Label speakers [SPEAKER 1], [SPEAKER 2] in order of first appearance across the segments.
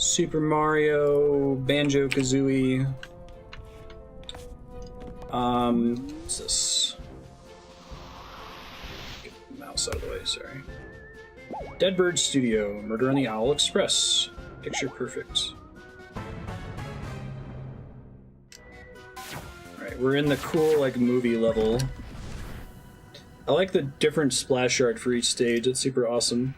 [SPEAKER 1] Super Mario, Banjo-Kazooie. What's this? Get the mouse out of the way, sorry. Deadbird Studio, Murder on the Owl Express. Picture perfect. Alright, we're in the cool, like, movie level. I like the different splash art for each stage, it's super awesome.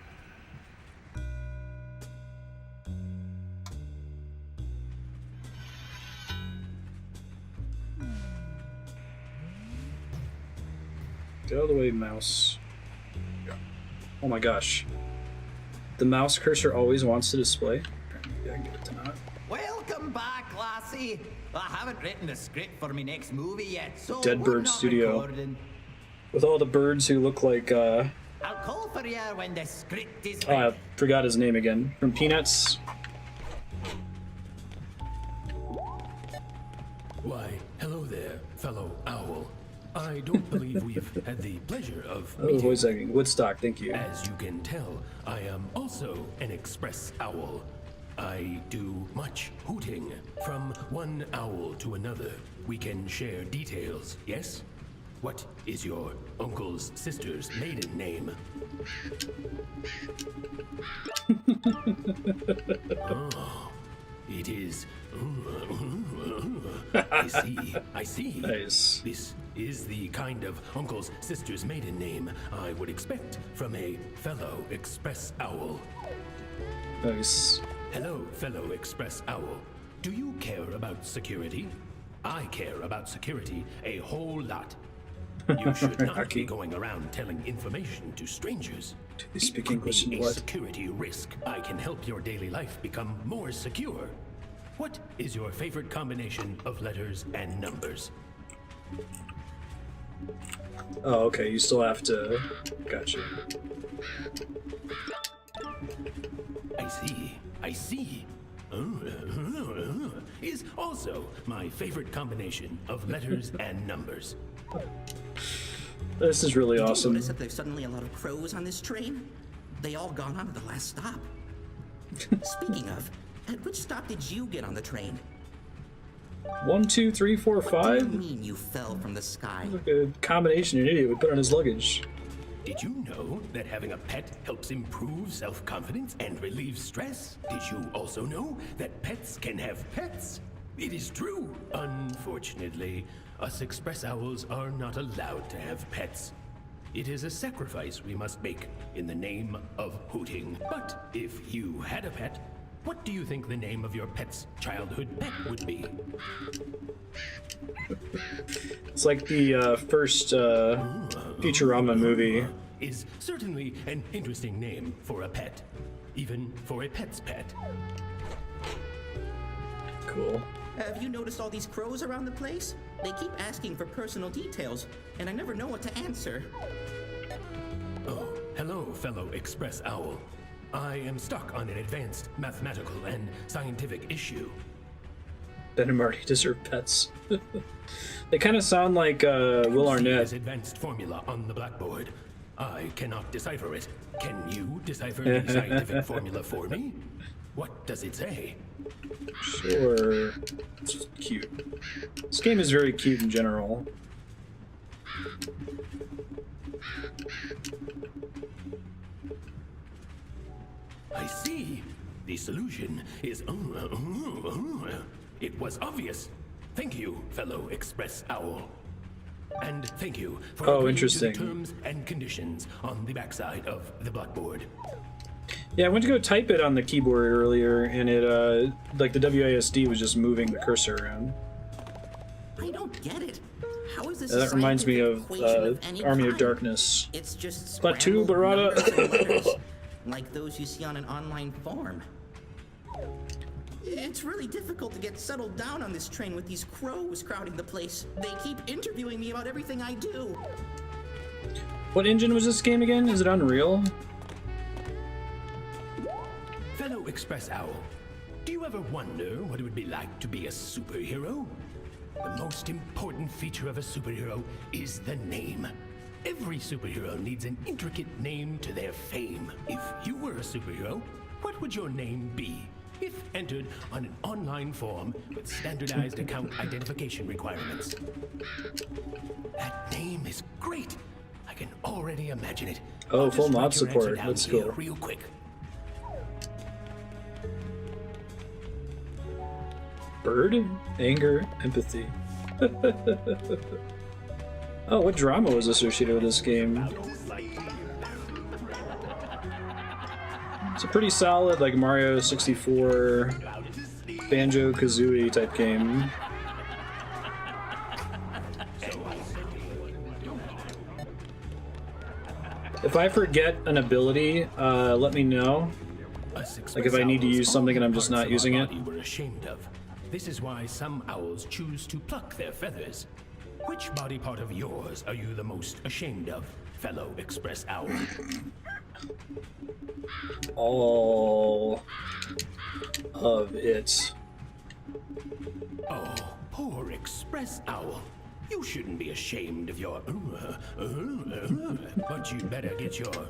[SPEAKER 1] Get out of the way, mouse. Oh my gosh. The mouse cursor always wants to display. Yeah, I can get it to not.
[SPEAKER 2] Welcome back, lassie. I haven't written a script for my next movie yet, so
[SPEAKER 1] Deadbird Studio.
[SPEAKER 2] Recording.
[SPEAKER 1] With all the birds who look like,
[SPEAKER 2] I'll call for you when the script is
[SPEAKER 1] oh, I
[SPEAKER 2] ready.
[SPEAKER 1] forgot his name again. From Peanuts.
[SPEAKER 3] Why, hello there, fellow owl. I don't believe we've had the pleasure of
[SPEAKER 1] Oh,
[SPEAKER 3] meeting.
[SPEAKER 1] voice acting. Woodstock, thank you.
[SPEAKER 3] As you can tell, I am also an express owl. I do much hooting. From one owl to another, we can share details, yes? What is your uncle's sister's maiden name? Oh, it is. I see.
[SPEAKER 1] Nice.
[SPEAKER 3] This is the kind of uncle's sister's maiden name I would expect from a fellow express owl.
[SPEAKER 1] Nice.
[SPEAKER 3] Hello, fellow express owl. Do you care about security? I care about security a whole lot. You should not be going around telling information to strangers.
[SPEAKER 1] Do they speak English and
[SPEAKER 3] a
[SPEAKER 1] what?
[SPEAKER 3] security risk. I can help your daily life become more secure. What is your favorite combination of letters and numbers?
[SPEAKER 1] Oh, okay, you still have to... Gotcha.
[SPEAKER 3] I see. Is also my favorite combination of letters and numbers.
[SPEAKER 1] This is really
[SPEAKER 4] Did
[SPEAKER 1] awesome.
[SPEAKER 4] you notice that there's suddenly a lot of crows on this train? They all gone on to the last stop. Speaking of, at which stop did you get on the train?
[SPEAKER 1] 1, 2, 3, 4,
[SPEAKER 4] What do
[SPEAKER 1] 5.
[SPEAKER 4] you mean you fell from the sky?
[SPEAKER 1] Like a combination an idiot would put on his luggage.
[SPEAKER 3] Did you know that having a pet helps improve self-confidence and relieve stress? Did you also know that pets can have pets? It is true. Unfortunately, us express owls are not allowed to have pets. It is a sacrifice we must make in the name of hooting. But if you had a pet, what do you think the name of your pet's childhood pet would be?
[SPEAKER 1] It's like the first Futurama movie.
[SPEAKER 3] Is certainly an interesting name for a pet, even for a pet's pet.
[SPEAKER 1] Cool.
[SPEAKER 4] Have you noticed all these crows around the place? They keep asking for personal details, and I never know what to answer.
[SPEAKER 3] Oh, hello, fellow express owl. I am stuck on an advanced mathematical and scientific issue.
[SPEAKER 1] Ben and Marty deserve pets. They kind of sound like Will
[SPEAKER 3] See
[SPEAKER 1] Arnett.
[SPEAKER 3] this advanced formula on the blackboard. I cannot decipher it. Can you decipher the scientific formula for me? What does it say?
[SPEAKER 1] Sure. It's just cute. This game is very cute in general.
[SPEAKER 3] I see. The solution is... It was obvious. Thank you, fellow express owl. And thank you for agreeing
[SPEAKER 1] interesting.
[SPEAKER 3] to the terms and conditions on the backside of the blackboard.
[SPEAKER 1] Yeah, I went to go type it on the keyboard earlier, and it, like the WASD was just moving the cursor around.
[SPEAKER 4] I don't get it. How is this
[SPEAKER 1] That
[SPEAKER 4] a
[SPEAKER 1] reminds me
[SPEAKER 4] scientific
[SPEAKER 1] of
[SPEAKER 4] equation any
[SPEAKER 1] Army of
[SPEAKER 4] kind?
[SPEAKER 1] Darkness.
[SPEAKER 4] It's just
[SPEAKER 1] Splatoon,
[SPEAKER 4] scrambled
[SPEAKER 1] Barada.
[SPEAKER 4] numbers and letters, like those you see on an online form. It's really difficult to get settled down on this train with these crows crowding the place. They keep interviewing me about everything I do.
[SPEAKER 1] What engine was this game again? Is it Unreal?
[SPEAKER 3] Fellow express owl, do you ever wonder what it would be like to be a superhero? The most important feature of a superhero is the name. Every superhero needs an intricate name to their fame. If you were a superhero, what would your name be? if entered on an online form with standardized account identification requirements. That name is great. I can already imagine it.
[SPEAKER 1] Oh,
[SPEAKER 3] I'll
[SPEAKER 1] full
[SPEAKER 3] just
[SPEAKER 1] mod
[SPEAKER 3] write your answer
[SPEAKER 1] support.
[SPEAKER 3] down
[SPEAKER 1] That's
[SPEAKER 3] here
[SPEAKER 1] cool.
[SPEAKER 3] real quick.
[SPEAKER 1] Bird? Anger? Empathy. Oh, what drama was associated with this game? It's a pretty solid, like, Mario 64, Banjo-Kazooie type game. If I forget an ability, let me know. Like if I need to use something and I'm just not using it.
[SPEAKER 3] We're ashamed of. This is why some owls choose to pluck their feathers. Which body part of yours are you the most ashamed of, fellow express owl?
[SPEAKER 1] All of it.
[SPEAKER 3] Oh, poor express owl. You shouldn't be ashamed of your but you better get your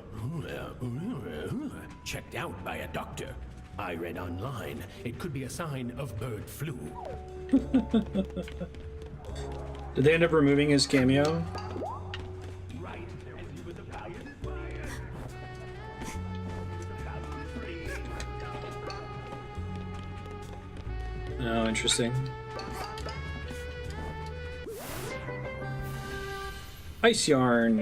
[SPEAKER 3] checked out by a doctor. I read online it could be a sign of bird flu.
[SPEAKER 1] Did they end up removing his cameo? Oh, interesting. Ice yarn.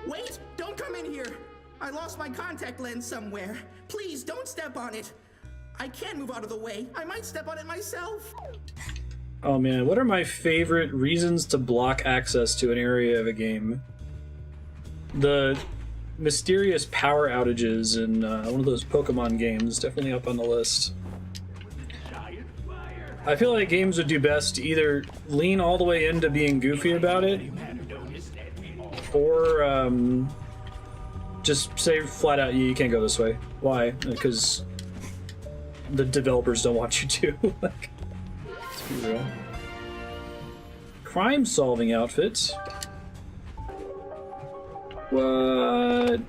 [SPEAKER 4] Wait! Don't come in here! I lost my contact lens somewhere. Please don't step on it. I can't move out of the way. I might step on it myself.
[SPEAKER 1] Oh man, what are my favorite reasons to block access to an area of a game? The mysterious power outages in one of those Pokemon games, definitely up on the list. I feel like games would do best to either lean all the way into being goofy about it, or just say flat out, you can't go this way. Why? Because the developers don't want you to. Like, let's be real. Crime-solving outfits. What?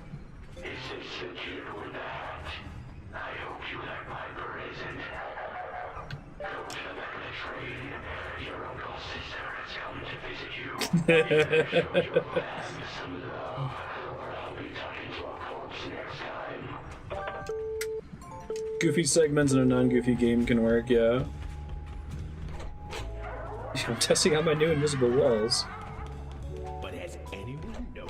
[SPEAKER 1] Goofy segments in a non-goofy game can work, yeah. I'm testing out my new invisible walls.
[SPEAKER 3] But has anyone known?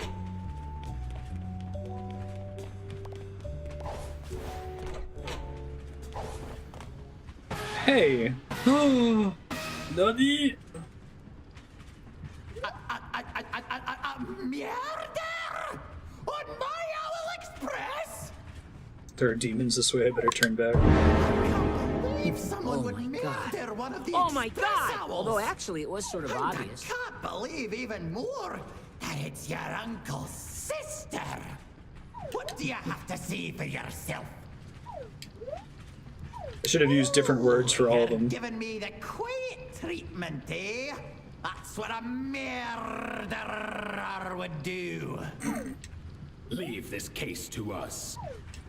[SPEAKER 1] Hey! Nani?
[SPEAKER 2] Murder! On my Owl Express?
[SPEAKER 1] There are demons this way, I better turn back.
[SPEAKER 2] I can't believe someone would murder one of the
[SPEAKER 5] Oh my
[SPEAKER 2] Express
[SPEAKER 5] god!
[SPEAKER 2] Owls.
[SPEAKER 5] Although actually it was sort of
[SPEAKER 2] And
[SPEAKER 5] obvious.
[SPEAKER 2] I can't believe even more that it's your uncle's sister. What do you have to say for yourself?
[SPEAKER 1] I should have used different words for all of them.
[SPEAKER 2] Giving me the quiet treatment, eh? That's what a murderer would do.
[SPEAKER 3] Leave this case to us.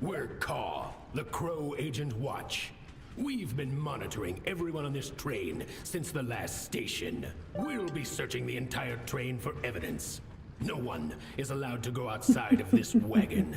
[SPEAKER 3] We're Caw, the Crow Agent Watch. We've been monitoring everyone on this train since the last station. We'll be searching the entire train for evidence. No one is allowed to go outside of this wagon.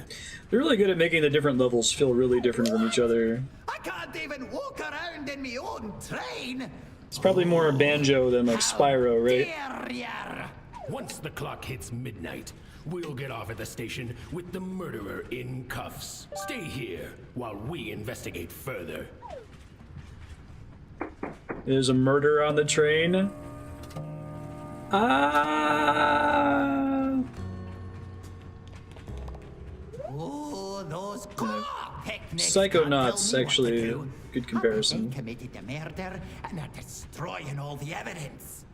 [SPEAKER 1] They're really good at making the different levels feel really different from each other.
[SPEAKER 2] I can't even walk around in my own train.
[SPEAKER 1] It's probably more Banjo than like Spyro, right?
[SPEAKER 2] Dare ya?
[SPEAKER 3] Once the clock hits midnight, we'll get off at the station with the murderer in cuffs. Stay here while we investigate further.
[SPEAKER 1] There's a murder on the train. Ah!
[SPEAKER 2] Oh, those claw picnics.
[SPEAKER 1] Psychonauts,
[SPEAKER 2] can't tell me what to
[SPEAKER 1] actually,
[SPEAKER 2] do.
[SPEAKER 1] good comparison.
[SPEAKER 2] They committed the murder and are destroying all the evidence.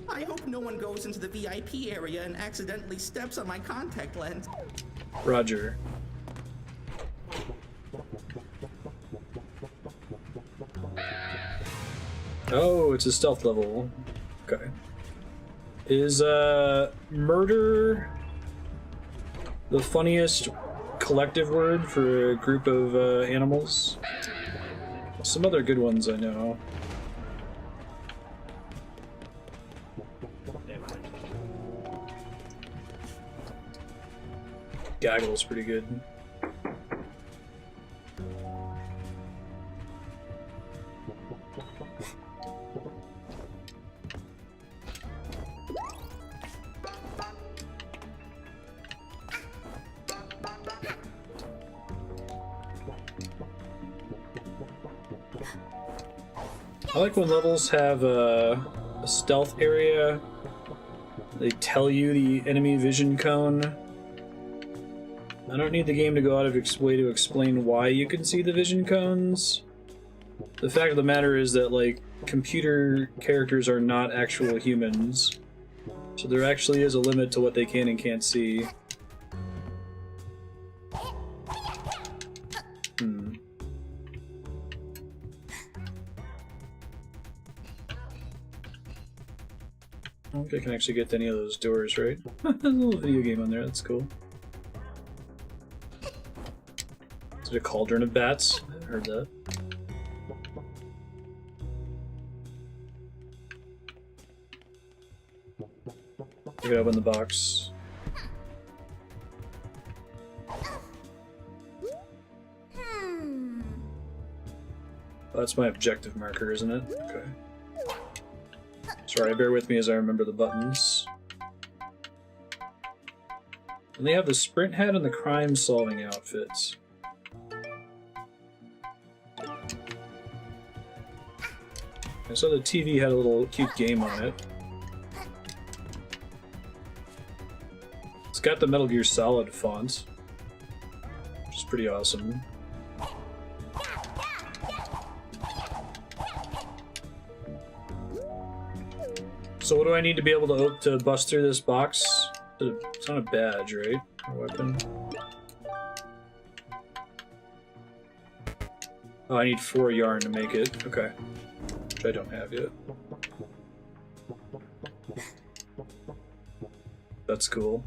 [SPEAKER 4] I hope no one goes into the VIP area and accidentally steps on my contact lens.
[SPEAKER 1] Roger. Oh, it's a stealth level. Okay. Is murder the funniest collective word for a group of animals? Some other good ones I know. Gaggle's pretty good. I like when levels have a stealth area. They tell you the enemy vision cone. I don't need the game to go out of its way to explain why you can see the vision cones. The fact of the matter is that, like, computer characters are not actual humans. So there actually is a limit to what they can and can't see. I don't think I can actually get to any of those doors, right? There's a little video game on there, that's cool. Is it a cauldron of bats? I haven't heard that. I gotta open the box. Oh, that's my objective marker, isn't it? Okay. Sorry, bear with me as I remember the buttons. And they have the sprint hat and the crime-solving outfits. I saw the TV had a little cute game on it. It's got the Metal Gear Solid font, which is pretty awesome. So what do I need to be able to bust through this box? It's not a badge, right? A weapon. Oh, I need 4 yarn to make it. Okay. Which I don't have yet. That's cool.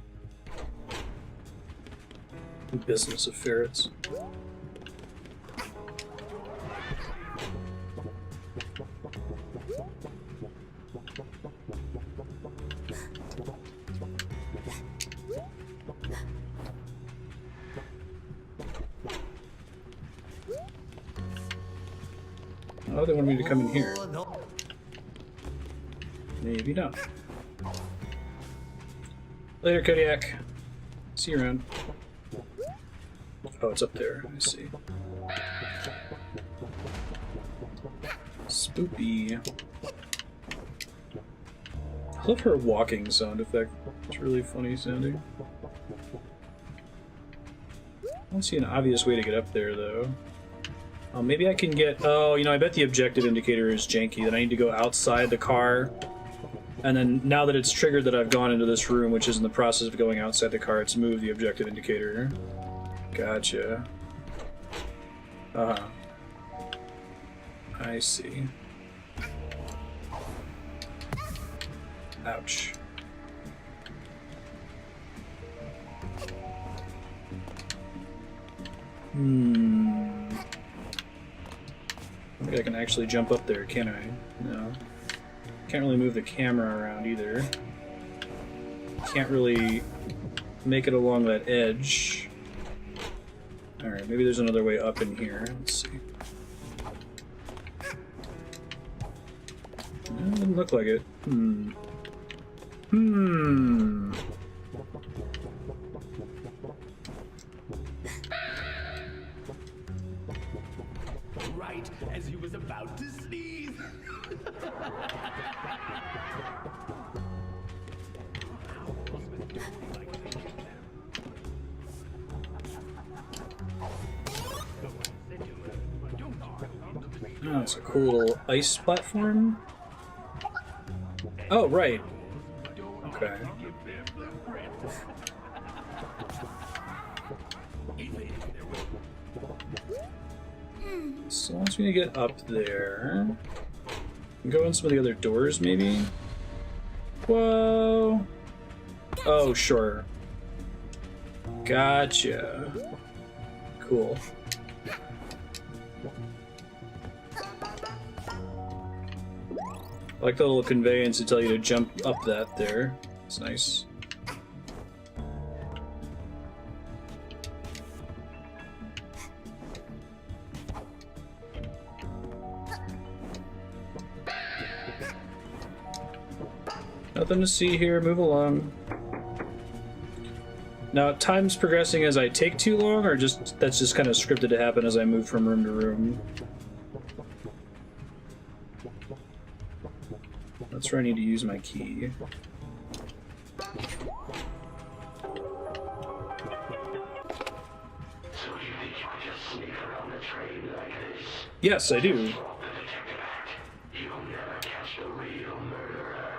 [SPEAKER 1] Business of ferrets. Oh, they want me to come in here. Maybe not. Later, Kodiak. See you around. Oh, it's up there. I see. Spoopy. I love her walking sound effect. It's really funny sounding. I don't see an obvious way to get up there, though. Oh, maybe I can get... Oh, you know, I bet the objective indicator is janky, that I need to go outside the car. And then, now that it's triggered that I've gone into this room, which is in the process of going outside the car, it's moved the objective indicator. Gotcha. Uh-huh. I see. Ouch. I don't think I can actually jump up there, can I? No. Can't really move the camera around either. Can't really make it along that edge. Alright, maybe there's another way up in here. Let's see. No, doesn't look like it.
[SPEAKER 3] Right as he was about to sneeze.
[SPEAKER 1] Oh, it's a cool little ice platform. Oh, right. Okay. So once we get up there, Go in some of the other doors, maybe? Whoa! Oh, sure. Gotcha. Cool. I like the little conveyance to tell you to jump up that there. It's nice. Nothing to see here, move along. Now, time's progressing as I take too long, or just that's just kind of scripted to happen as I move from room to room? That's where I need to use my key.
[SPEAKER 5] So you think you could just sneak around the train like this?
[SPEAKER 1] Yes, I do.
[SPEAKER 5] The detective act. You'll never catch the real murderer.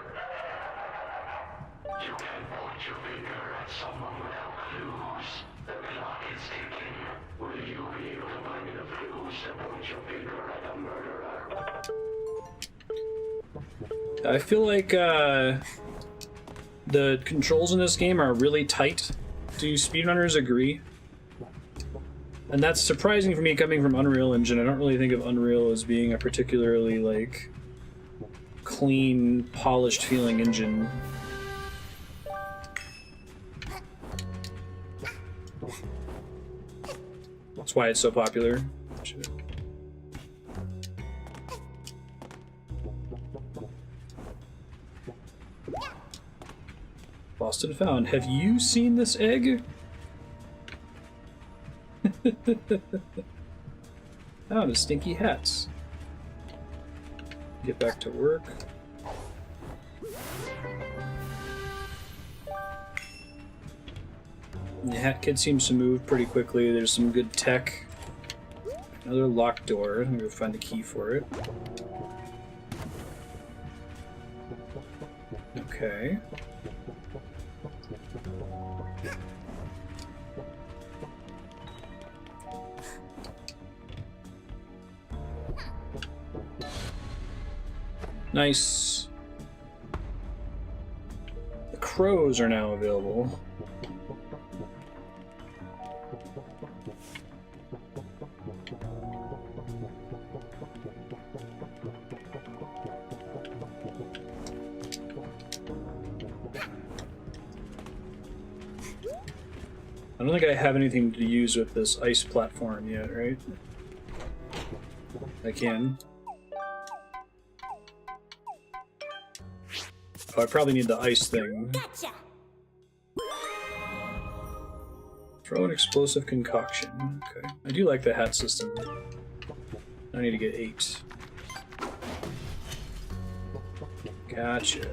[SPEAKER 5] You can point your finger at someone without clues. The clock is ticking. Will you be able to find enough clues to point your finger at the murderer?
[SPEAKER 1] I feel like the controls in this game are really tight. Do speedrunners agree? And that's surprising for me coming from Unreal Engine. I don't really think of Unreal as being a particularly, like, clean, polished feeling engine. That's why it's so popular. Lost and found. Have you seen this egg? Oh, the stinky hats. Get back to work. The hat kid seems to move pretty quickly. There's some good tech. Another locked door. I'm gonna go find the key for it. Okay. Nice. The crows are now available. I don't think I have anything to use with this ice platform yet, right? I can. Oh, I probably need the ice thing.
[SPEAKER 6] Gotcha.
[SPEAKER 1] Throw an explosive concoction. Okay. I do like the hat system. I need to get 8. Gotcha.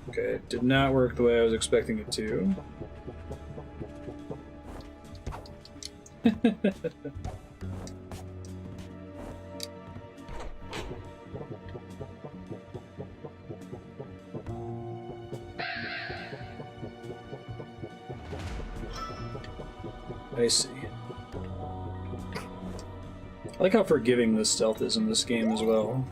[SPEAKER 1] Okay, it did not work the way I was expecting it to. I see. I like how forgiving the stealth is in this game as well.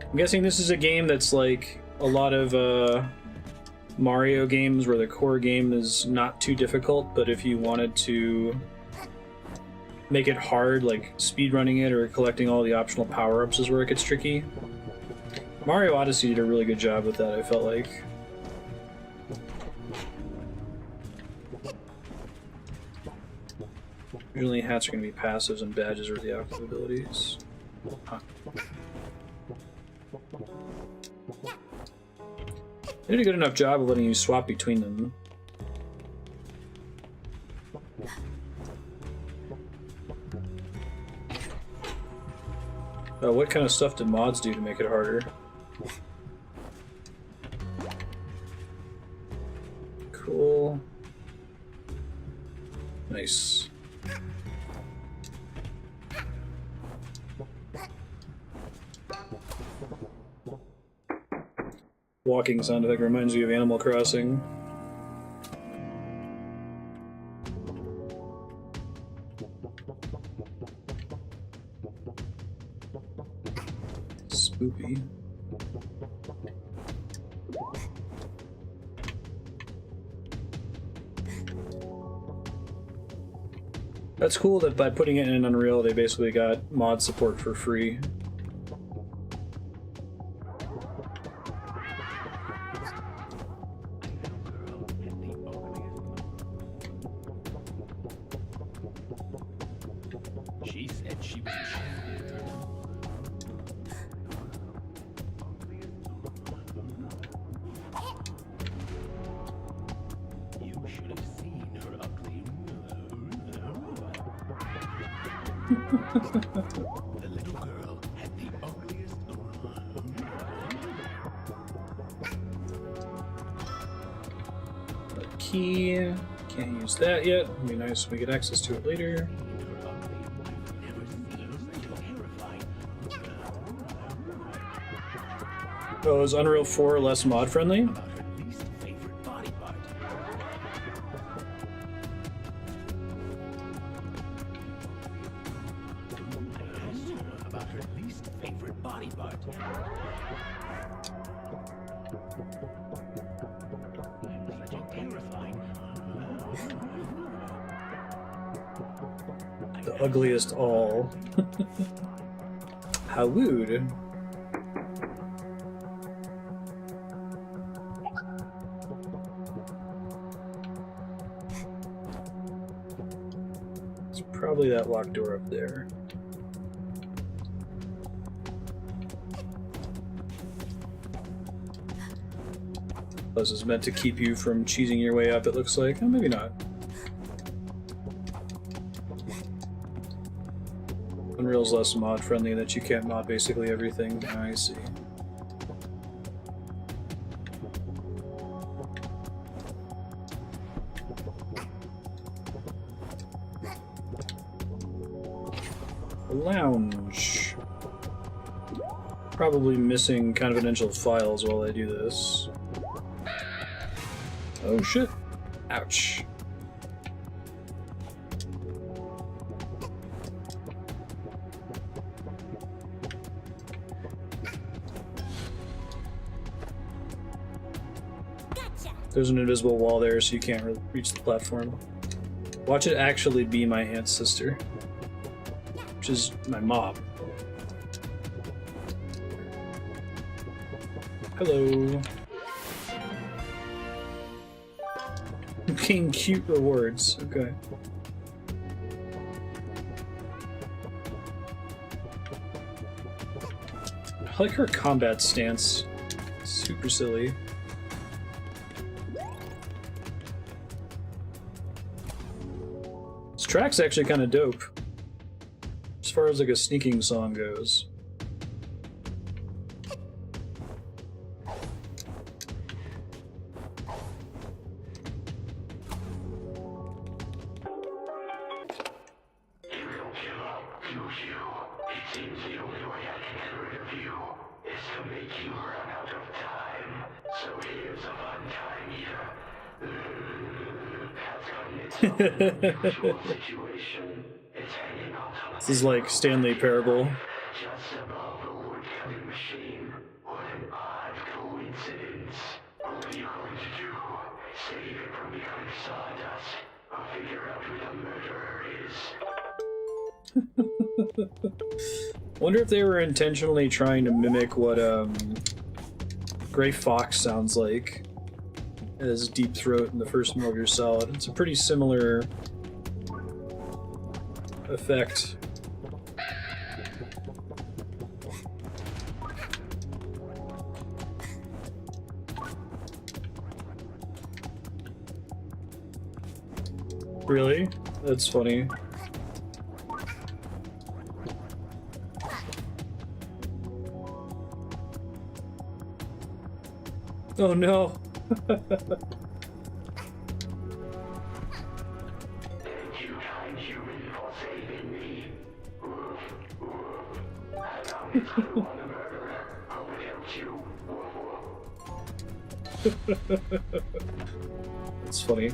[SPEAKER 1] I'm guessing this is a game that's like a lot of Mario games where the core game is not too difficult, but if you wanted to make it hard, like speedrunning it or collecting all the optional power-ups is where it gets tricky. Mario Odyssey did a really good job with that, I felt like. Usually hats are going to be passives and badges are the active abilities. Huh. They did a good enough job of letting you swap between them. What kind of stuff did mods do to make it harder? Cool. walking sound effect reminds me of Animal Crossing. Spoopy. That's cool that by putting it in Unreal, they basically got mod support for free.
[SPEAKER 3] She said she was You should have seen her ugly. The little girl had the ugliest.
[SPEAKER 1] Key. Can't use that yet. It'd be nice if we get access to it later. Oh, is Unreal 4 less mod friendly?
[SPEAKER 3] About her least favorite body part. I asked her about her least favorite body part. Such a terrifying.
[SPEAKER 1] The ugliest all. How rude. It's probably that locked door up there. This is meant to keep you from cheesing your way up, it looks like. Oh, maybe not. Unreal's less mod friendly, that you can't mod basically everything. I see. A lounge. Probably missing confidential files while I do this. Oh shit. Ouch. There's an invisible wall there, so you can't reach the platform. Watch it actually be my aunt's sister, which is my mom. Hello. Getting cute rewards. Okay. I like her combat stance. Super silly. This track's actually kind of dope, as far as like a sneaking song goes. This is like Stanley Parable.
[SPEAKER 5] Just above the wood-cutting machine. What an odd coincidence. What are you going to do? Save it from becoming sawdust? Or figure out who the murderer is?
[SPEAKER 1] Wonder if they were intentionally trying to mimic what Gray Fox sounds like as Deep Throat in the first Metal Gear Solid. It's a pretty similar effect. Really? That's funny. Oh no.
[SPEAKER 5] Thank you, kind human, for saving me. Woof, woof. I found it on the murderer. Hope it helps you. Woof, woof.
[SPEAKER 1] That's funny.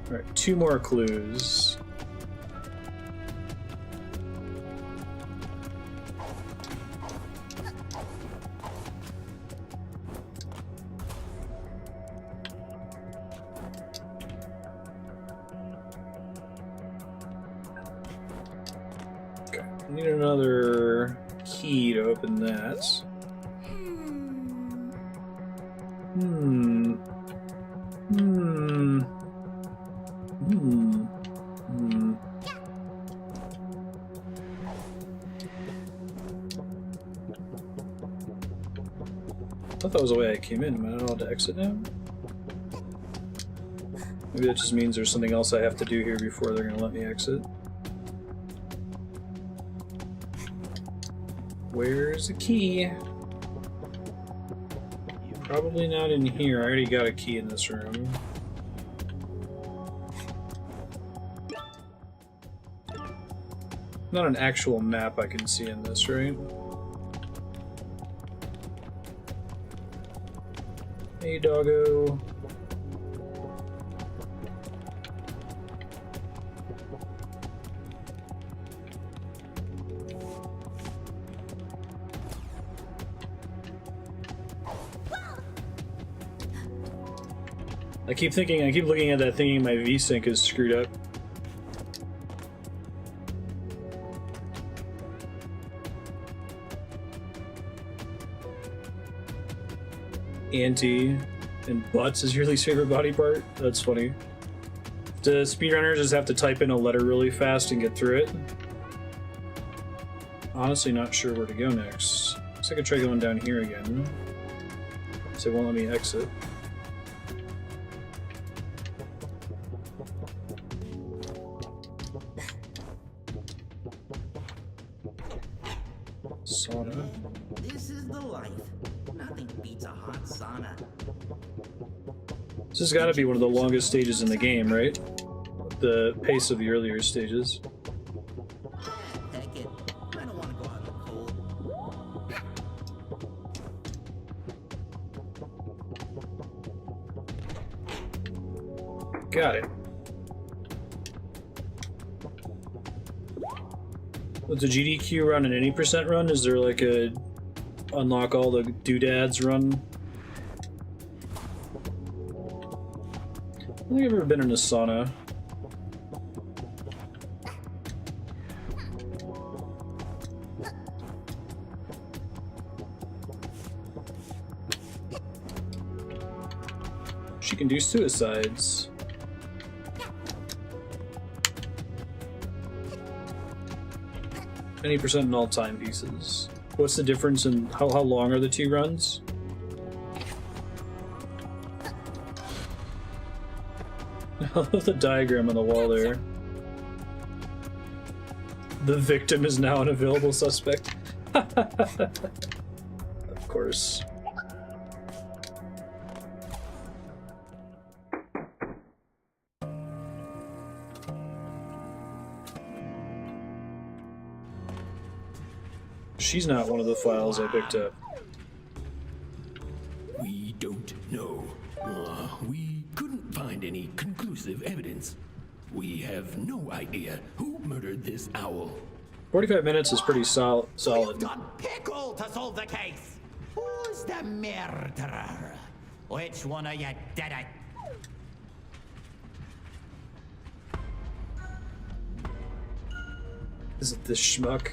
[SPEAKER 1] Alright, 2 more clues. Okay, I need another key to open that. Hmm. Hmm. Hmm. Hmm. I thought that was the way I came in. Am I not allowed to exit now? Maybe that just means there's something else I have to do here before they're gonna let me exit. Where's the key? Probably not in here. I already got a key in this room. Not an actual map I can see in this, right? Hey, doggo. I keep looking at that thinking my V-Sync is screwed up. Auntie and butts is your least favorite body part? That's funny. Do speedrunners just have to type in a letter really fast and get through it? Honestly not sure where to go next. Guess I could try going down here again. So it won't let me exit. Sauna.
[SPEAKER 4] This is the life. Nothing beats a hot sauna.
[SPEAKER 1] This has got to be one of the longest stages in the game, right? The pace of the earlier stages.
[SPEAKER 4] Heck it. I don't want to go out in the cold.
[SPEAKER 1] Got it. Does the GDQ run an any percent run? Is there like a unlock all the doodads run? I don't think I've ever been in a sauna. She can do suicides. Any percent in all timepieces. What's the difference in how long are the 2 runs? I love the diagram on the wall there. The victim is now an available suspect. Of course. She's not one of the files I picked up.
[SPEAKER 3] We don't know. We couldn't find any conclusive evidence. We have no idea who murdered this owl.
[SPEAKER 1] 45 minutes is pretty
[SPEAKER 2] You've
[SPEAKER 1] solid.
[SPEAKER 2] done pickle to solve the case. Who's the murderer? Which one of you did it?
[SPEAKER 1] Is it this schmuck?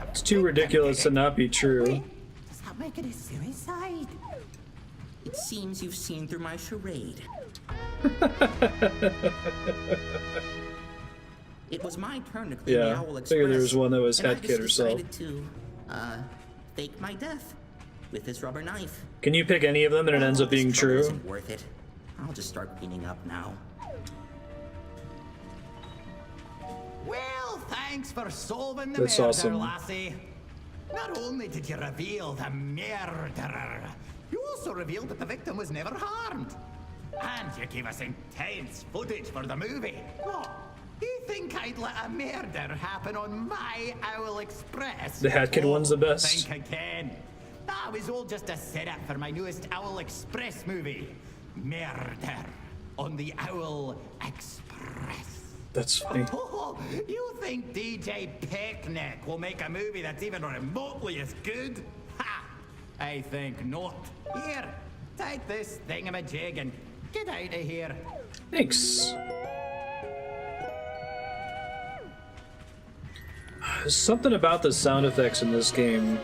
[SPEAKER 1] It's too ridiculous to not be true.
[SPEAKER 2] Does that make it a suicide?
[SPEAKER 4] It seems you've seen through my charade. It was my turn to clean the
[SPEAKER 1] Yeah,
[SPEAKER 4] Owl Express.
[SPEAKER 1] figured there was one that was
[SPEAKER 4] and I
[SPEAKER 1] Hat
[SPEAKER 4] just
[SPEAKER 1] Kid herself.
[SPEAKER 4] decided to, fake my death with this rubber knife.
[SPEAKER 1] Can you pick any of them and it ends up being
[SPEAKER 4] This trouble
[SPEAKER 1] true?
[SPEAKER 4] Isn't worth it. I'll just start cleaning up now.
[SPEAKER 2] Well, thanks for solving the
[SPEAKER 1] That's
[SPEAKER 2] murder,
[SPEAKER 1] awesome.
[SPEAKER 2] lassie. Not only did you reveal the murderer, you also revealed that the victim was never harmed. And you gave us intense footage for the movie. What? You think I'd let a murder happen on my Owl Express?
[SPEAKER 1] The Hatkin one's the best.
[SPEAKER 2] Think again. That was all just a setup for my newest Owl Express movie. Murder on the Owl Express.
[SPEAKER 1] That's funny.
[SPEAKER 2] Oh, you think DJ Picnic will make a movie that's even remotely as good? Ha! I think not. Here, take this thingamajig and get out of here.
[SPEAKER 1] Thanks. There's something about the sound effects in this game.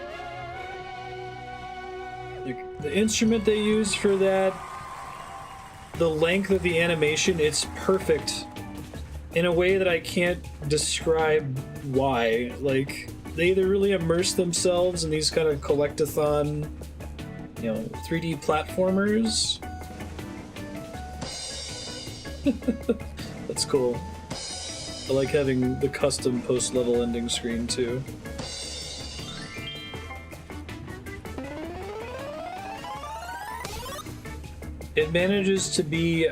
[SPEAKER 1] The instrument they use for that, the length of the animation, it's perfect in a way that I can't describe why. Like, they either really immerse themselves in these kind of collectathon, 3D platformers. That's cool. I like having the custom post-level ending screen too. It manages to be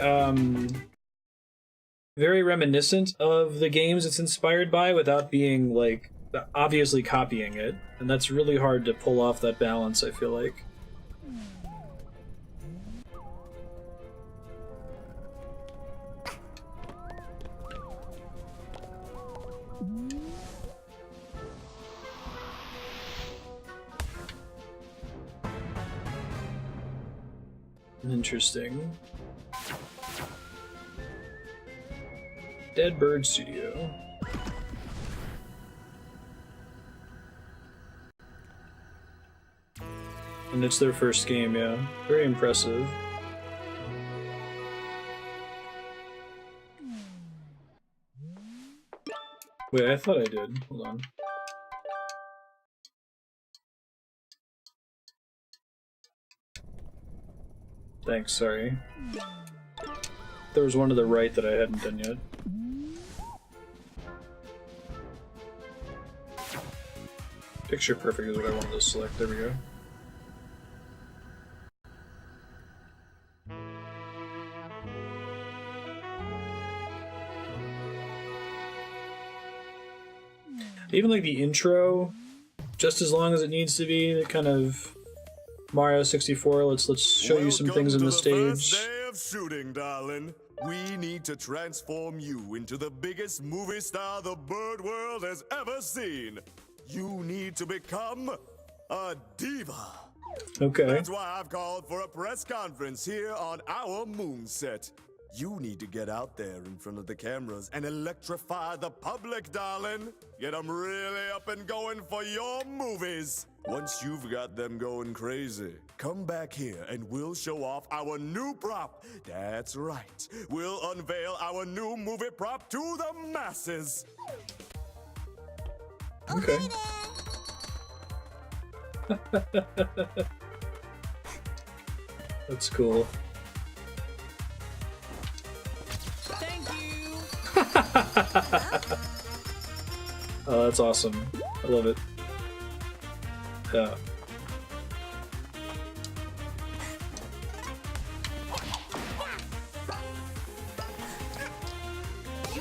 [SPEAKER 1] very reminiscent of the games it's inspired by without being like obviously copying it, and that's really hard to pull off that balance, I feel like. Interesting. Dead Bird Studio. And it's their first game, yeah. Very impressive. Wait, I thought I did. Hold on. Thanks, sorry. There was one to the right that I hadn't done yet. Picture perfect is what I wanted to select. There we go. Even like the intro, just as long as it needs to be, the kind of Mario 64. Let's show you some things in the stage.
[SPEAKER 6] First day of shooting, darling. We need to transform you into the biggest movie star the bird world has ever seen. You need to become a diva.
[SPEAKER 1] Okay.
[SPEAKER 6] That's why I've called for a press conference here on our moon set. You need to get out there in front of the cameras and electrify the public, darling. Get them really up and going for your movies. Once you've got them going crazy, come back here and we'll show off our new prop. That's right. We'll unveil our new movie prop to the masses.
[SPEAKER 1] Okay. That's cool.
[SPEAKER 7] Thank you.
[SPEAKER 1] Oh, that's awesome. I love it. Yeah.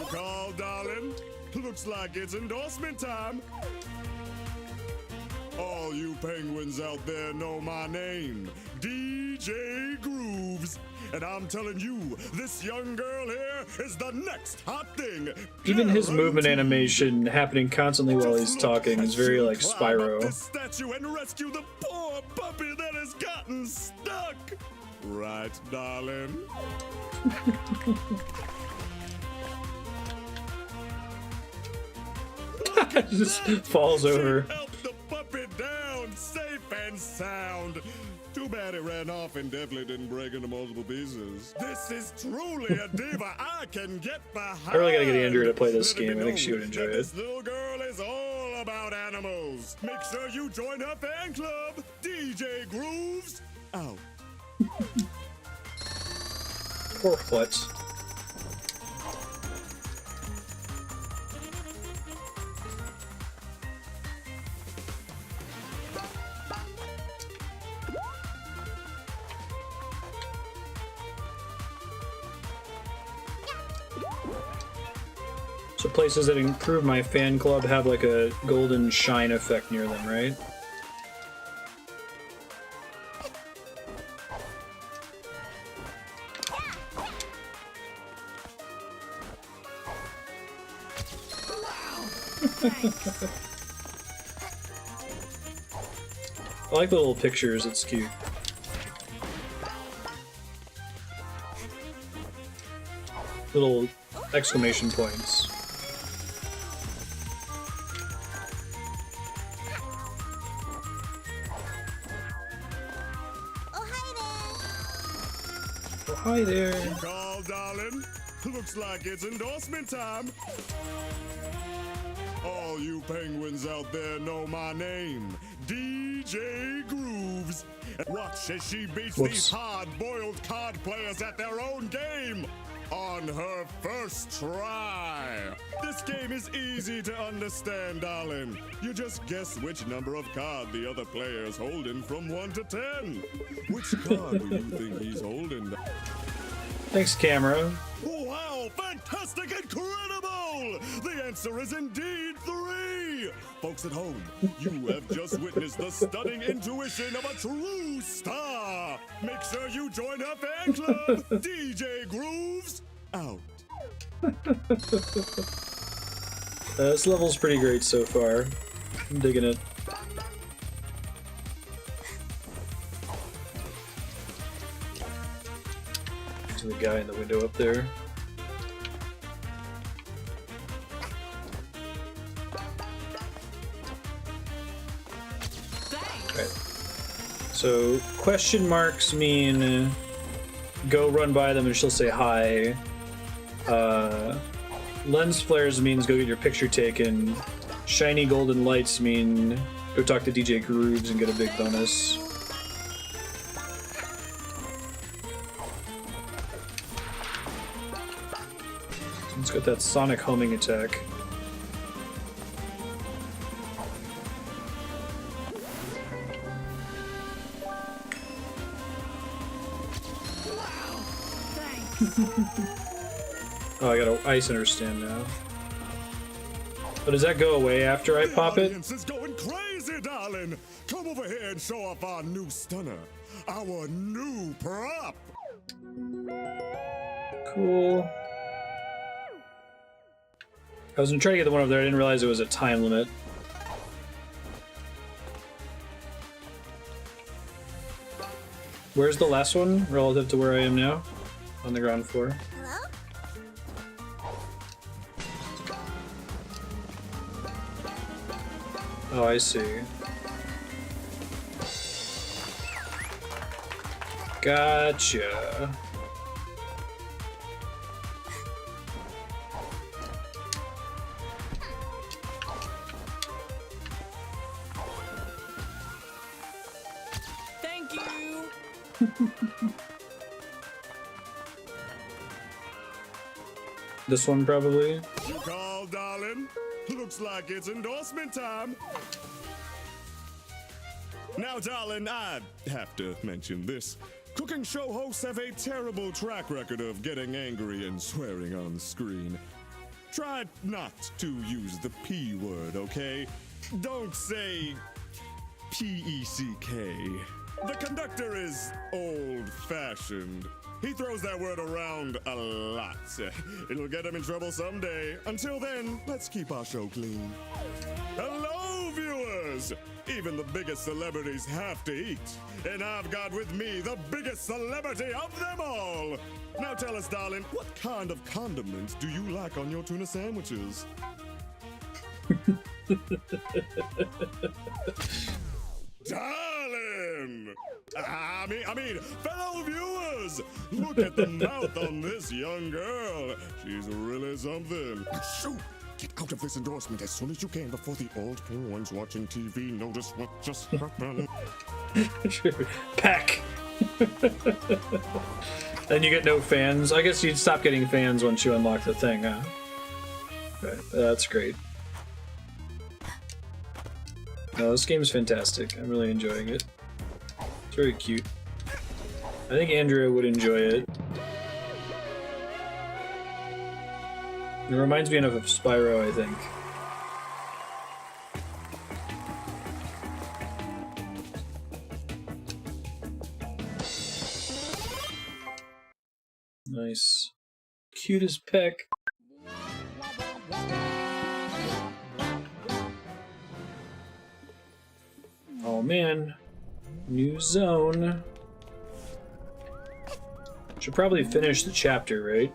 [SPEAKER 6] Call, darling. Looks like it's endorsement time. All you penguins out there know my name, DJ Grooves. And I'm telling you, this young girl here is the next hot thing.
[SPEAKER 1] Even his movement
[SPEAKER 6] Guaranteed.
[SPEAKER 1] animation happening constantly while he's talking is very like
[SPEAKER 6] Climb up
[SPEAKER 1] Spyro.
[SPEAKER 6] this statue and rescue the poor puppy that has gotten stuck. Right, darling?
[SPEAKER 1] Just falls over.
[SPEAKER 6] She helped the puppy down safe and sound. Too bad it ran off and definitely didn't break into multiple pieces. This is truly a diva I can get behind.
[SPEAKER 1] I really gotta get Andrea to play this
[SPEAKER 6] Let it be
[SPEAKER 1] game. I think she
[SPEAKER 6] known
[SPEAKER 1] would enjoy
[SPEAKER 6] that
[SPEAKER 1] it.
[SPEAKER 6] This little girl is all about animals. Make sure you join her fan club, DJ Grooves. Out.
[SPEAKER 1] Or what? So places that improve my fan club have like a golden shine effect near them, right? I like the little pictures, it's cute. Little exclamation points. Oh, hi there.
[SPEAKER 6] Call, darling. Looks like it's endorsement time. All you penguins out there know my name, DJ Grooves. Watch as she beats these hard-boiled card players at their own game on her first try. This game is easy to understand, darling. You just guess which number of card the other player's holding from 1 to 10. Which card do you think he's holding?
[SPEAKER 1] Thanks, camera.
[SPEAKER 6] Wow, fantastic, incredible! The answer is indeed 3! Folks at home, you have just witnessed the stunning intuition of a true star! Make sure you join her fan club! DJ Grooves, out.
[SPEAKER 1] This level's pretty great so far. I'm digging it. To the guy in the window up there. Okay. So question marks mean go run by them and she'll say hi. Lens flares means go get your picture taken. Shiny golden lights mean go talk to DJ Grooves and get a big bonus. Let's get that sonic homing attack. Oh, I got an ice understand now. But does that go away after I pop it?
[SPEAKER 6] The audience is going crazy, darling. Come over here and show off our new stunner, our new prop.
[SPEAKER 1] Cool. I was gonna try to get the one over there. I didn't realize it was a time limit. Where's the last one relative to where I am now? On the ground floor. Oh, I see. Gotcha.
[SPEAKER 7] Thank you.
[SPEAKER 1] This one probably.
[SPEAKER 6] You call, darling? Looks like it's endorsement time. Now, darling, I have to mention this. Cooking show hosts have a terrible track record of getting angry and swearing on screen. Try not to use the P word, okay? Don't say P-E-C-K. The conductor is old-fashioned. He throws that word around a lot. It'll get him in trouble someday. Until then, let's keep our show clean. Hello, viewers! Even the biggest celebrities have to eat. And I've got with me the biggest celebrity of them all. Now tell us, darling, what kind of condiments do you like on your tuna sandwiches? Darling! I mean, fellow viewers, look at the mouth on this young girl. She's really something. Shoot! Get out of this endorsement as soon as you can before the old ones watching TV notice what just happened.
[SPEAKER 1] Pack! Then you get no fans. I guess you'd stop getting fans once you unlock the thing, huh? Okay, that's great. No, this game's fantastic. I'm really enjoying it. It's very cute. I think Andrea would enjoy it. It reminds me of Spyro, I think. Nice. Cute as Peck. Oh man. New zone. Should probably finish the chapter, right?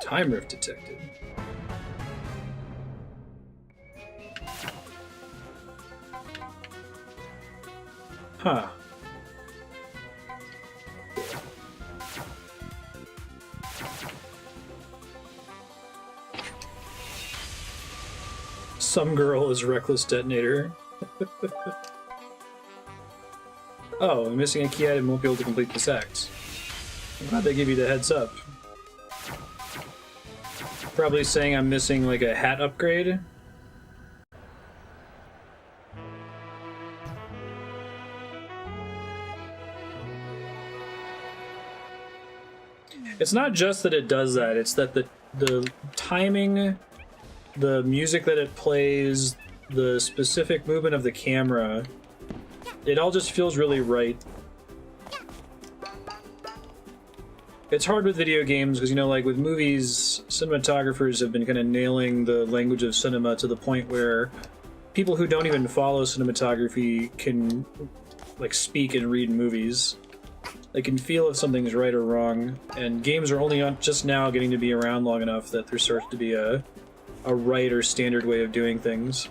[SPEAKER 1] Time rift detected. Huh. Some girl is Reckless Detonator. Oh, I'm missing a key item, won't be able to complete this act. I'm glad they give you the heads up. Probably saying I'm missing like a hat upgrade. It's not just that it does that, it's that the timing, the music that it plays, the specific movement of the camera, it all just feels really right. It's hard with video games because, you know, like with movies, cinematographers have been kind of nailing the language of cinema to the point where people who don't even follow cinematography can, like, speak and read movies. They can feel if something's right or wrong, and games are only just now getting to be around long enough that there starts to be a right or standard way of doing things.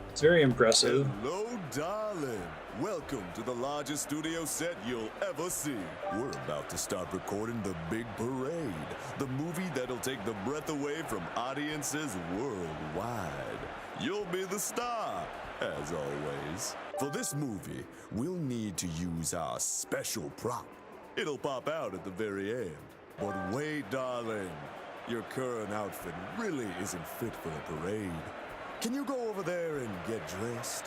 [SPEAKER 1] It's very impressive.
[SPEAKER 6] Hello, darling. Welcome to the largest studio set you'll ever see. We're about to start recording The Big Parade, the movie that'll take the breath away from audiences worldwide. You'll be the star, as always. For this movie, we'll need to use our special prop. It'll pop out at the very end. But wait, darling. Your current outfit really isn't fit for a parade. Can you go over there and get dressed?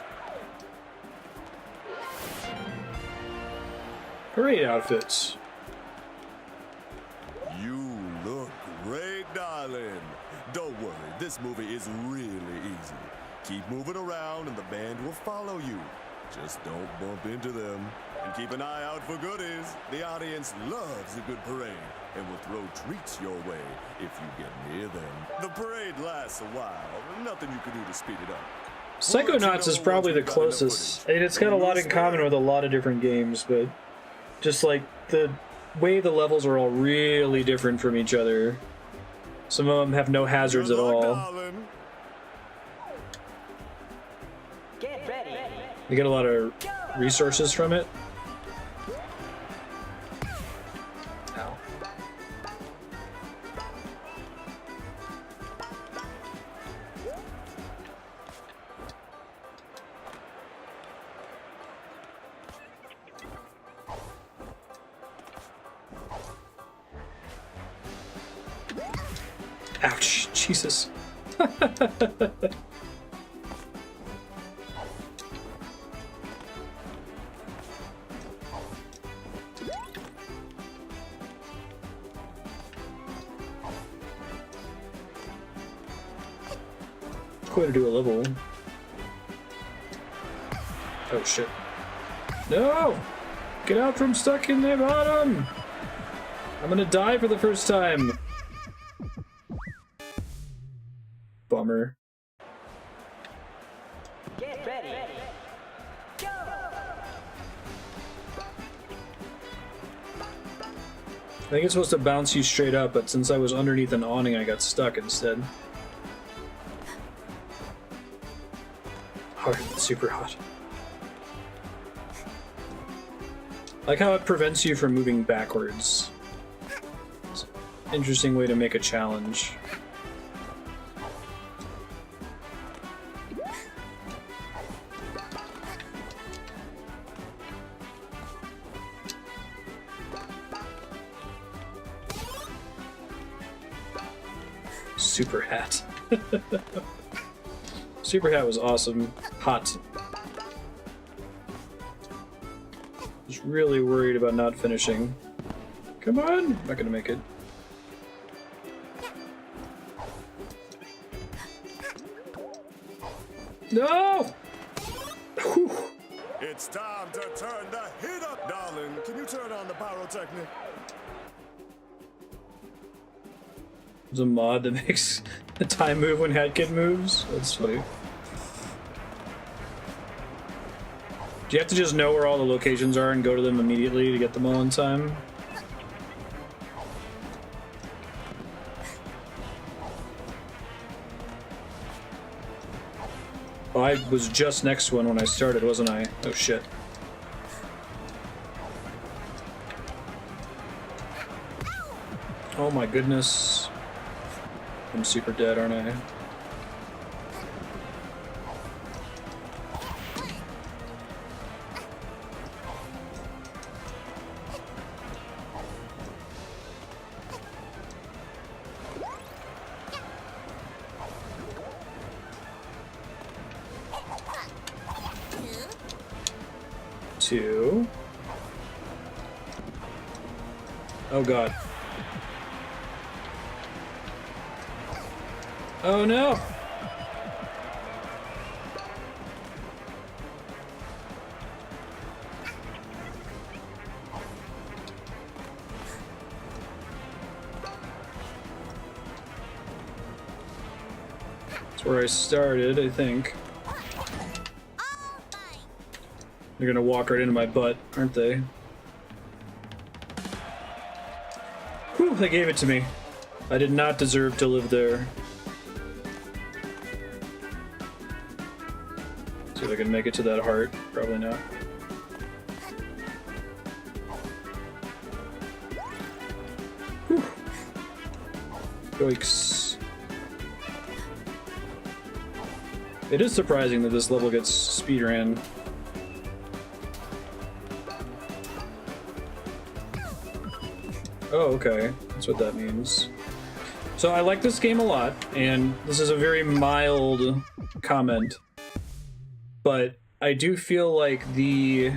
[SPEAKER 1] Parade outfits.
[SPEAKER 6] You look great, darling. Don't worry, this movie is really easy. Keep moving around and the band will follow you. Just don't bump into them. And keep an eye out for goodies. The audience loves a good parade and will throw treats your way if you get near them. The parade lasts a while. Nothing you can do to speed it up.
[SPEAKER 1] Psychonauts is probably the closest. I mean, it's got a lot in common with a lot of different games, but just like the way the levels are all really different from each other. Some of them have no hazards at all. You get a lot of resources from it. Ow. Ouch, Jesus. Way to do a level. Oh shit. No! Get out from stuck in the bottom! I'm gonna die for the first time. Bummer.
[SPEAKER 7] Get ready. Go!
[SPEAKER 1] I think it's supposed to bounce you straight up, but since I was underneath an awning, I got stuck instead. Hard, super hot. I like how it prevents you from moving backwards. It's an interesting way to make a challenge. Super hat. Super Hat was awesome. Hot. Was really worried about not finishing. Come on! Not gonna make it. No! Whew.
[SPEAKER 6] It's time to turn the heat up, darling. Can you turn on the pyrotechnic?
[SPEAKER 1] There's a mod that makes the time move when Hatkid moves. That's funny. Do you have to just know where all the locations are and go to them immediately to get them all in time? Oh, I was just next to one when I started, wasn't I? Oh shit. Oh my goodness. I'm super dead, aren't I? Two. Oh god. Oh no! That's where I started, I think. They're gonna walk right into my butt, aren't they? Whew, they gave it to me. I did not deserve to live there. See if I can make it to that heart. Probably not. Whew. Yikes. It is surprising that this level gets speedrun. Oh, okay. That's what that means. So I like this game a lot, and this is a very mild comment. But I do feel like the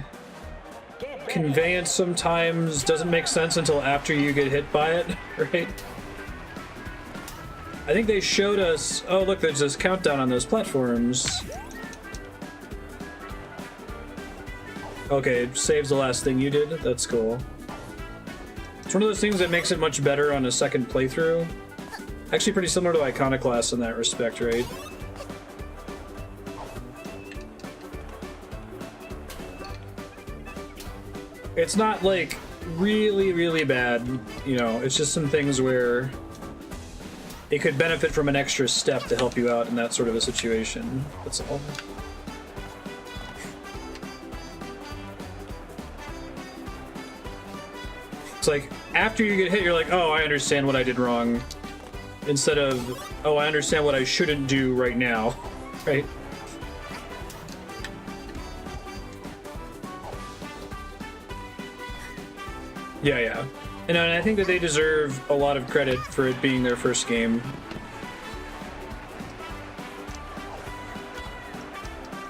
[SPEAKER 1] conveyance sometimes doesn't make sense until after you get hit by it, right? I think they showed us, oh look, there's this countdown on those platforms. Okay, it saves the last thing you did. That's cool. It's one of those things that makes it much better on a second playthrough. Actually pretty similar to Iconoclast in that respect, right? It's not like really, really bad, you know, it's just some things where it could benefit from an extra step to help you out in that sort of a situation. That's all. It's like, after you get hit, you're like, oh, I understand what I did wrong. Instead of, oh, I understand what I shouldn't do right now, right? Yeah. And I think that they deserve a lot of credit for it being their first game.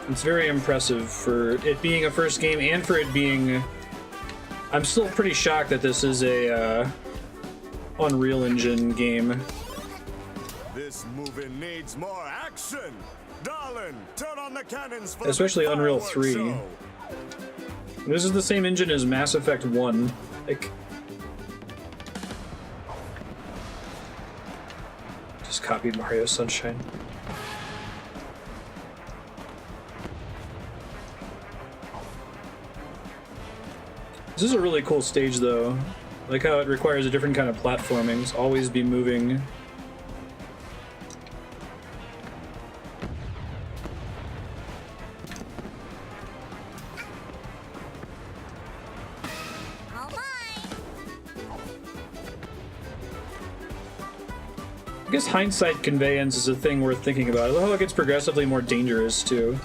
[SPEAKER 1] It's very impressive for it being a first game and for it being... I'm still pretty shocked that this is a Unreal Engine game.
[SPEAKER 6] This movie needs more action. Darling, turn on the cannons for
[SPEAKER 1] Especially
[SPEAKER 6] the
[SPEAKER 1] Unreal
[SPEAKER 6] fireworks
[SPEAKER 1] 3.
[SPEAKER 6] show.
[SPEAKER 1] This is the same engine as Mass Effect 1. Like, just copied Mario Sunshine. This is a really cool stage, though. I like how it requires a different kind of platforming. It's always be moving. I guess hindsight conveyance is a thing worth thinking about. I love how it gets progressively more dangerous, too.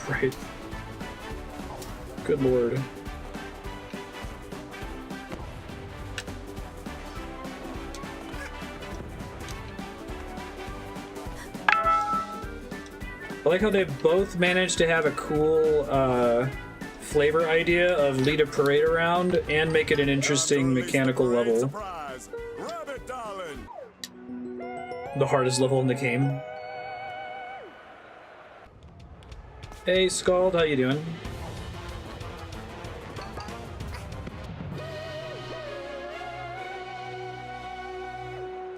[SPEAKER 1] Right. Good lord. I like how they both managed to have a cool flavor idea of lead a parade around and make it an interesting mechanical level.
[SPEAKER 6] Surprise. Grab it, darling.
[SPEAKER 1] The hardest level in the game. Hey, Scald, how you doing?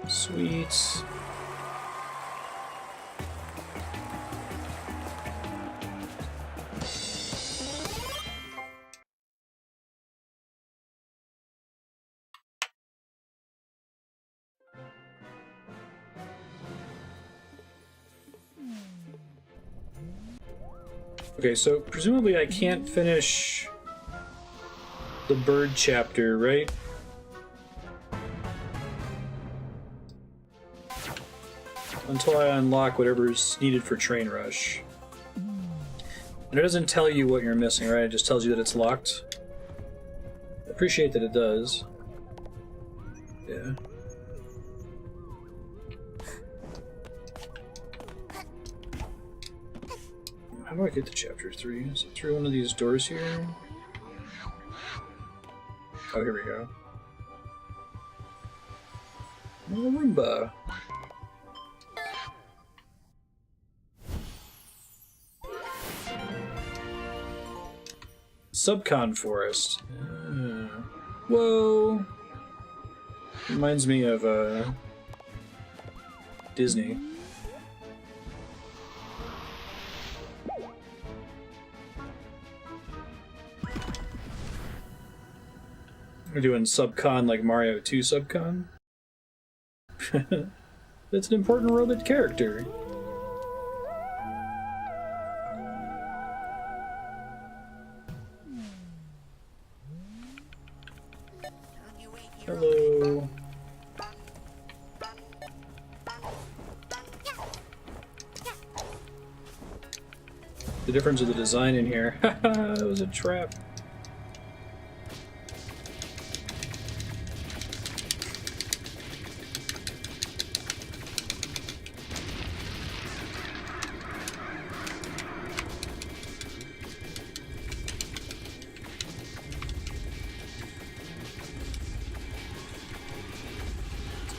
[SPEAKER 1] Sweet. Okay, so presumably I can't finish the bird chapter, right? Until I unlock whatever's needed for Train Rush. And it doesn't tell you what you're missing, right? It just tells you that it's locked. I appreciate that it does. Yeah. How do I get to chapter 3? Is it through one of these doors here? Oh, here we go. Oh, Roomba. Subcon Forest. Whoa! Reminds me of Disney. We're doing Subcon like Mario 2 Subcon. That's an important robot character. Hello. The difference of the design in here. Haha, it was a trap.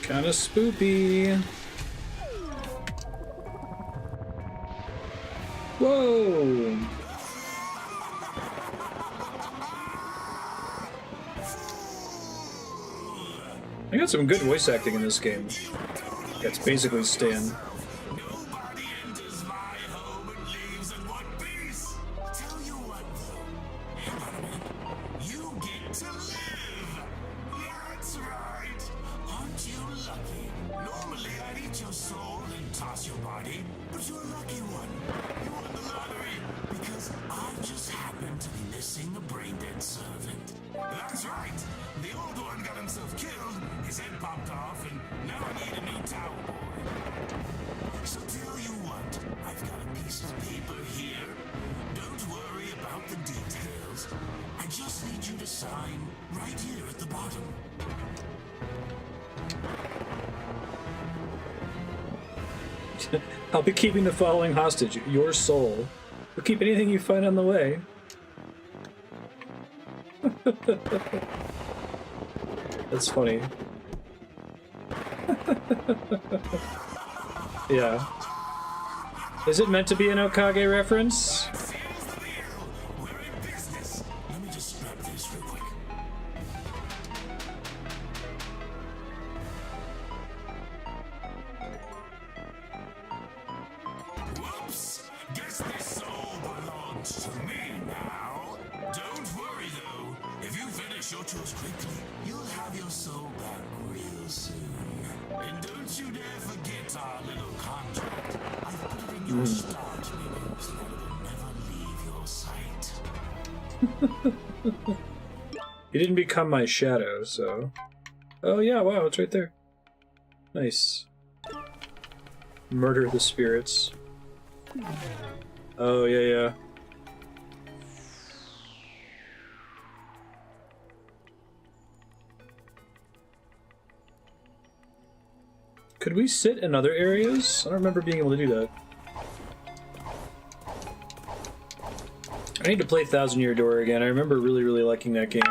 [SPEAKER 1] Kinda spoopy. Whoa! I got some good voice acting in this game. That's basically Stan.
[SPEAKER 3] Nobody enters my home and leaves in one piece. Tell you what, though. Hang on a minute. You get to live. That's right. Aren't you lucky? Normally I'd eat your soul and toss your body, but you're a lucky one. You won the lottery because I just happened to be missing a brain-dead servant. That's right. The old one got himself killed, his head popped off, and now I need a new tower boy. So tell you what, I've got a piece of paper here. Don't worry about the details. I just need you to sign right here at the bottom.
[SPEAKER 1] I'll be keeping the following hostage: your soul. We'll keep anything you find on the way. That's funny. Yeah. Is it meant to be an Okage reference?
[SPEAKER 3] Seals the deal. We're in business. Let me just strap this real quick. Whoops! Guess this soul belongs to me now. Don't worry though. If you finish your chores quickly, you'll have your soul back real soon. And don't you dare forget our little contract. I've put it in your start menu so that it will never leave your sight.
[SPEAKER 1] He didn't become my shadow, so... Oh yeah, wow, it's right there. Nice. Murder the spirits. Oh, yeah, yeah. Could we sit in other areas? I don't remember being able to do that. I need to play Thousand Year Door again. I remember really, really liking that game.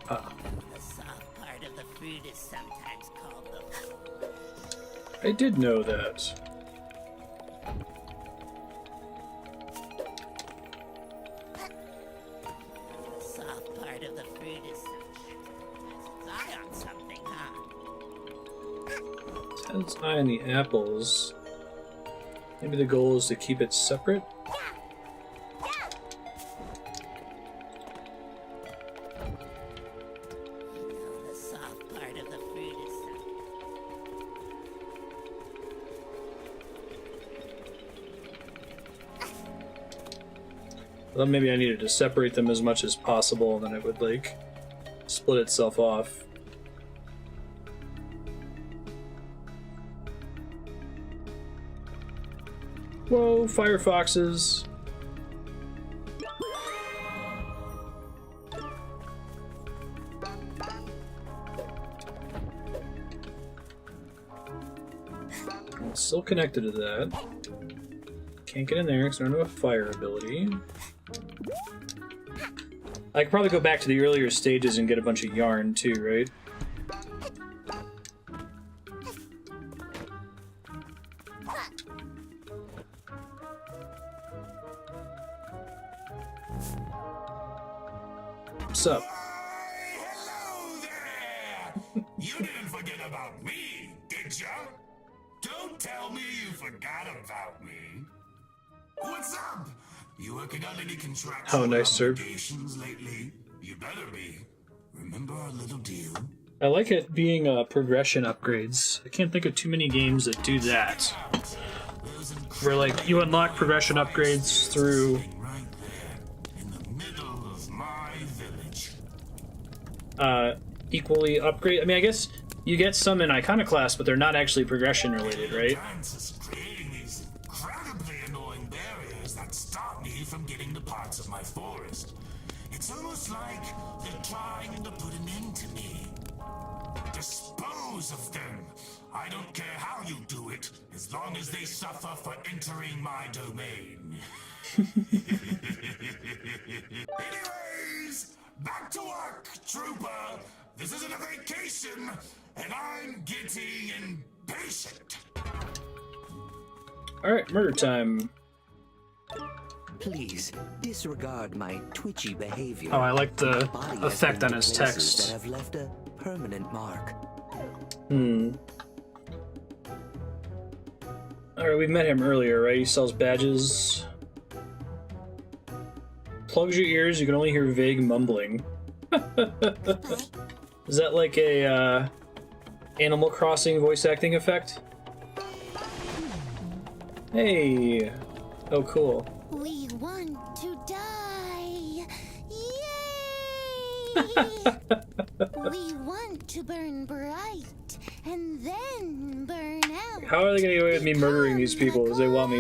[SPEAKER 8] The soft part of the fruit is sometimes called the...
[SPEAKER 1] I did know that.
[SPEAKER 8] The soft part of the fruit is sometimes has its eye on something, huh?
[SPEAKER 1] It has its eye on the apples. Maybe the goal is to keep it separate?
[SPEAKER 8] The soft part of the fruit is
[SPEAKER 1] Well, maybe I needed to separate them as much as possible, and then it would, like, split itself off. Whoa, firefoxes! It's still connected to that. Can't get in there because I don't have a fire ability. I could probably go back to the earlier stages and get a bunch of yarn too, right? What's up?
[SPEAKER 3] Hello there! You didn't forget about me, did ya? Don't tell me you forgot about me. What's up? You working on any contractual
[SPEAKER 1] Oh, nice, sir.
[SPEAKER 3] obligations lately? You better be. Remember our little deal?
[SPEAKER 1] I like it being progression upgrades. I can't think of too many games that do that. Where, like, you unlock progression upgrades through
[SPEAKER 3] Right there, in the middle of my village.
[SPEAKER 1] equally upgrade. I mean, I guess you get some in Iconoclast, but they're not actually progression related, right?
[SPEAKER 3] Francis creating these incredibly annoying barriers that stop me from getting to parts of my forest. It's almost like they're trying to put an end to me. Dispose of them. I don't care how you do it, as long as they suffer for entering my domain. Anyways, back to work, trooper. This isn't a vacation, and I'm getting impatient.
[SPEAKER 1] Alright, murder time.
[SPEAKER 9] Please disregard my twitchy behavior.
[SPEAKER 1] Oh, I like the
[SPEAKER 9] My body has
[SPEAKER 1] effect
[SPEAKER 9] been
[SPEAKER 1] on his
[SPEAKER 9] to places
[SPEAKER 1] text.
[SPEAKER 9] that have left a permanent mark.
[SPEAKER 1] Alright, we met him earlier, right? He sells badges. Plugs your ears, you can only hear vague mumbling. Is that like a Animal Crossing voice acting effect? Hey! Oh, cool.
[SPEAKER 10] We want to die! Yay! We want to burn bright and then burn out.
[SPEAKER 1] How are they gonna get away with me murdering these people? Because they want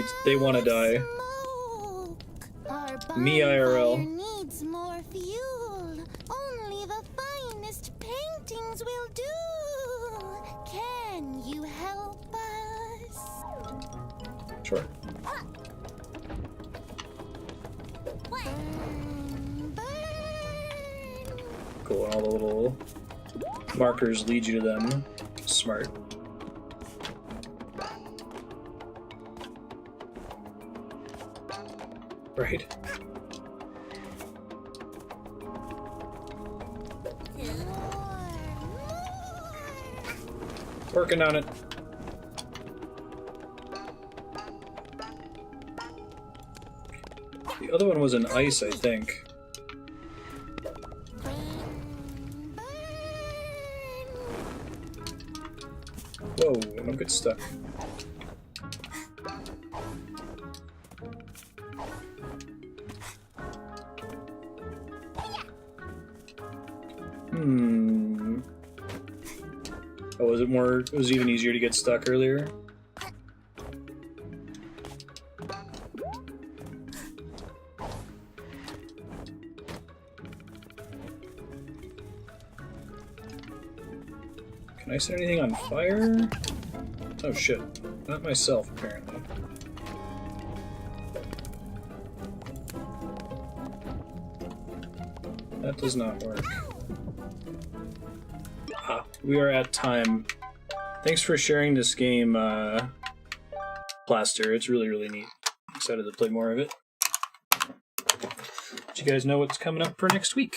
[SPEAKER 1] to die.
[SPEAKER 10] Smoke. Our
[SPEAKER 1] Me IRL.
[SPEAKER 10] bonfire needs more fuel. Only the finest paintings will do. Can you help us?
[SPEAKER 1] Sure.
[SPEAKER 10] Burn, burn.
[SPEAKER 1] Cool, and all the little markers lead you to them. Smart. Right. Working on it. The other one was in ice, I think. Whoa, I'm good stuff. Oh, was it more? It was even easier to get stuck earlier. Can I set anything on fire? Oh shit. Not myself, apparently. That does not work. Ah, we are at time. Thanks for sharing this game, Plaster. It's really, really neat. Excited to play more of it. Let you guys know what's coming up for next week.